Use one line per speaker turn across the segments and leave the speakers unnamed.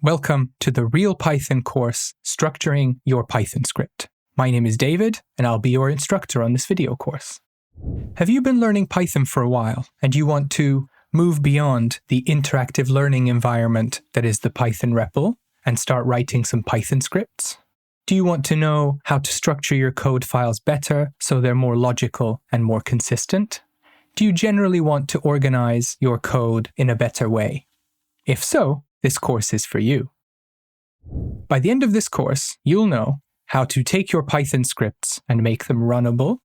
Welcome to the Real Python course, Structuring Your Python Script. My name is David, and I'll be your instructor on this video course. Have you been learning Python for a while, and you want to move beyond the interactive learning environment that is the Python REPL and start writing some Python scripts? Do you want to know how to structure your code files better so they're more logical and more consistent? Do you generally want to organize your code in a better way? If so, this course is for you. By the end of this course, you'll know how to take your Python scripts and make them runnable,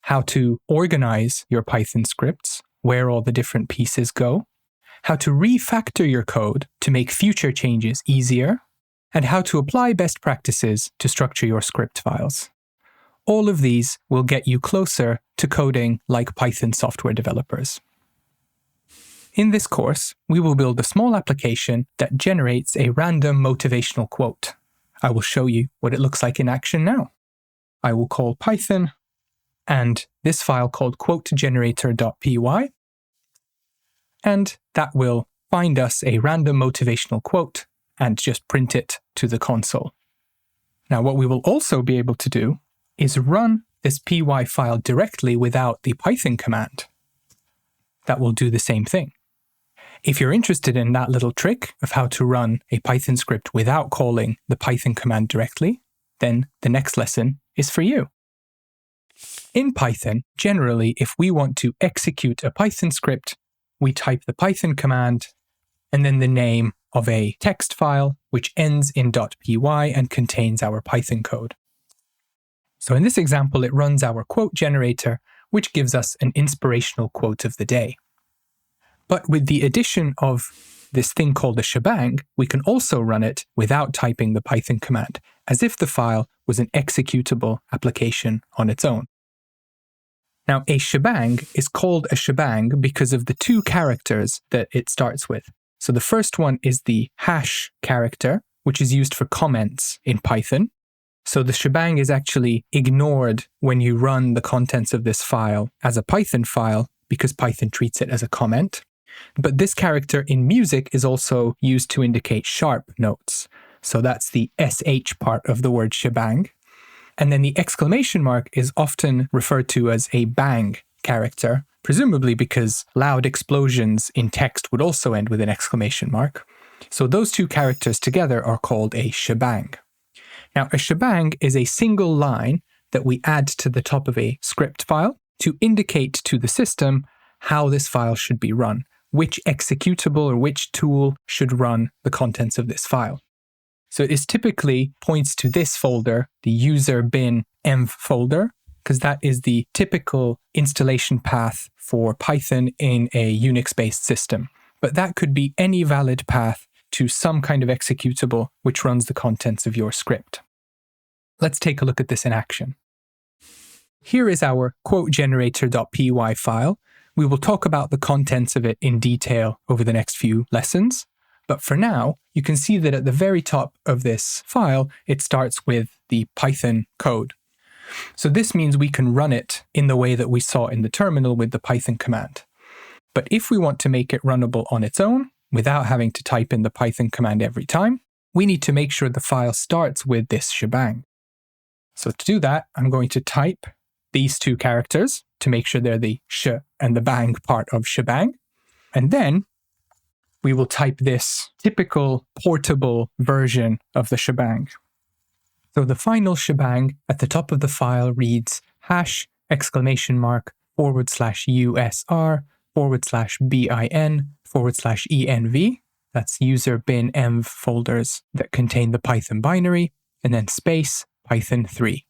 how to organize your Python scripts, where all the different pieces go, how to refactor your code to make future changes easier, and how to apply best practices to structure your script files. All of these will get you closer to coding like Python software developers. In this course, we will build a small application that generates a random motivational quote. I will show you what it looks like in action now. I will call Python and this file called quotegenerator.py, and that will find us a random motivational quote and just print it to the console. Now, what we will also be able to do is run this py file directly without the Python command. That will do the same thing. If you're interested in that little trick of how to run a Python script without calling the Python command directly, then the next lesson is for you. In Python, generally, if we want to execute a Python script, we type the Python command and then the name of a text file which ends in .py and contains our Python code. So in this example, it runs our quote generator, which gives us an inspirational quote of the day. But with the addition of this thing called a shebang, we can also run it without typing the Python command, as if the file was an executable application on its own. Now, a shebang is called a shebang because of the two characters that it starts with. So the first one is the hash character, which is used for comments in Python. So the shebang is actually ignored when you run the contents of this file as a Python file because Python treats it as a comment. But this character in music is also used to indicate sharp notes. So that's the sh part of the word shebang. And then the exclamation mark is often referred to as a bang character, presumably because loud explosions in text would also end with an exclamation mark. So those two characters together are called a shebang. Now, a shebang is a single line that we add to the top of a script file to indicate to the system how this file should be run, which executable or which tool should run the contents of this file. So this typically points to this folder, the user bin env folder, because that is the typical installation path for Python in a Unix-based system. But that could be any valid path to some kind of executable which runs the contents of your script. Let's take a look at this in action. Here is our quotegenerator.py file. We will talk about the contents of it in detail over the next few lessons. But for now, you can see that at the very top of this file, it starts with the Python code. So this means we can run it in the way that we saw in the terminal with the Python command. But if we want to make it runnable on its own, without having to type in the Python command every time, we need to make sure the file starts with this shebang. So to do that, I'm going to type these two characters to make sure they're the sh and the bang part of shebang. And then we will type this typical portable version of the shebang. So the final shebang at the top of the file reads hash exclamation mark /usr /bin /env. That's user bin env folders that contain the Python binary, and then space Python 3.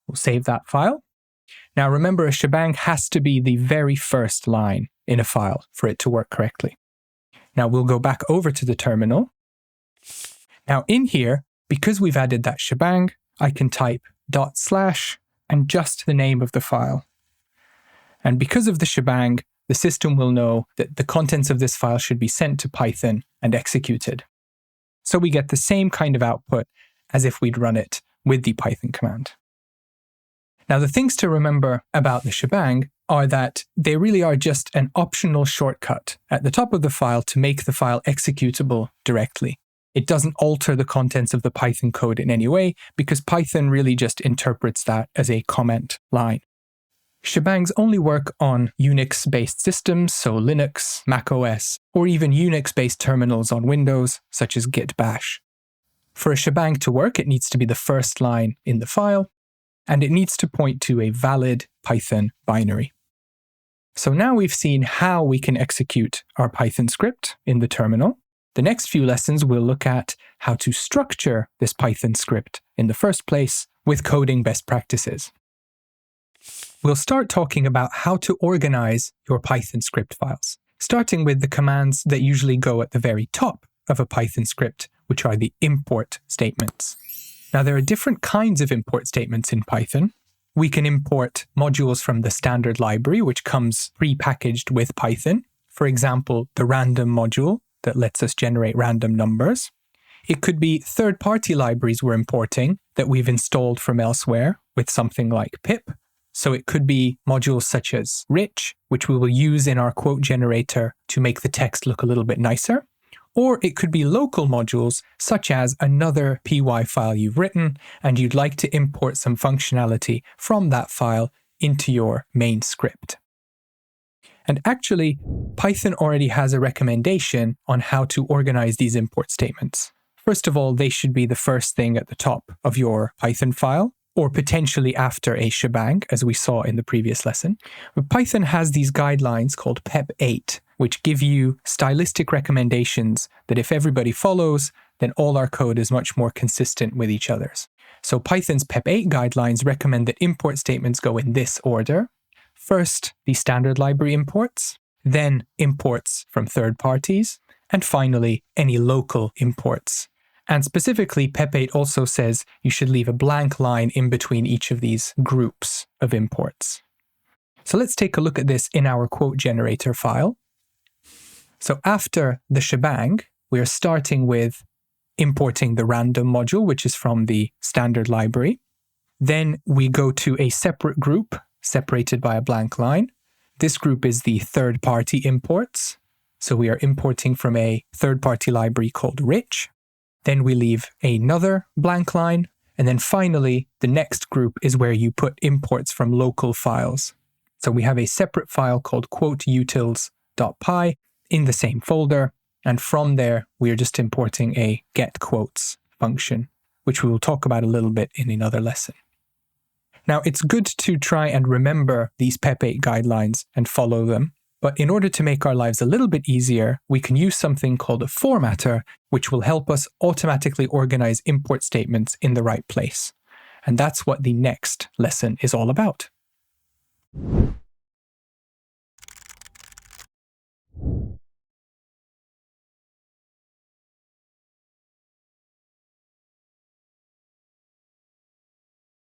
We'll save that file. Now remember, a shebang has to be the very first line in a file for it to work correctly. Now we'll go back over to the terminal. Now in here, because we've added that shebang, I can type // and just the name of the file. And because of the shebang, the system will know that the contents of this file should be sent to Python and executed. So we get the same kind of output as if we'd run it with the Python command. Now, the things to remember about the shebang are that they really are just an optional shortcut at the top of the file to make the file executable directly. It doesn't alter the contents of the Python code in any way because Python really just interprets that as a comment line. Shebangs only work on Unix-based systems, so Linux, macOS, or even Unix-based terminals on Windows, such as Git Bash. For a shebang to work, it needs to be the first line in the file, and it needs to point to a valid Python binary. So now we've seen how we can execute our Python script in the terminal. The next few lessons we'll look at how to structure this Python script in the first place with coding best practices. We'll start talking about how to organize your Python script files, starting with the commands that usually go at the very top of a Python script, which are the import statements. Now, there are different kinds of import statements in Python. We can import modules from the standard library, which comes pre-packaged with Python. For example, the random module that lets us generate random numbers. It could be third-party libraries we're importing that we've installed from elsewhere with something like pip. So it could be modules such as rich, which we will use in our quote generator to make the text look a little bit nicer. Or it could be local modules such as another py file you've written and you'd like to import some functionality from that file into your main script. And actually, Python already has a recommendation on how to organize these import statements. First of all, they should be the first thing at the top of your Python file, or potentially after a shebang, as we saw in the previous lesson. But Python has these guidelines called PEP 8, which give you stylistic recommendations that if everybody follows, then all our code is much more consistent with each other's. So Python's PEP 8 guidelines recommend that import statements go in this order. First, the standard library imports, then imports from third parties, and finally, any local imports. And specifically, PEP 8 also says you should leave a blank line in between each of these groups of imports. So let's take a look at this in our quote generator file. So after the shebang, we are starting with importing the random module, which is from the standard library. Then we go to a separate group separated by a blank line. This group is the third-party imports. So we are importing from a third-party library called rich. Then we leave another blank line. And then finally, the next group is where you put imports from local files. So we have a separate file called quoteutils.py in the same folder. And from there, we are just importing a getQuotes function, which we will talk about a little bit in another lesson. Now, it's good to try and remember these PEP 8 guidelines and follow them. But in order to make our lives a little bit easier, we can use something called a formatter, which will help us automatically organize import statements in the right place. And that's what the next lesson is all about.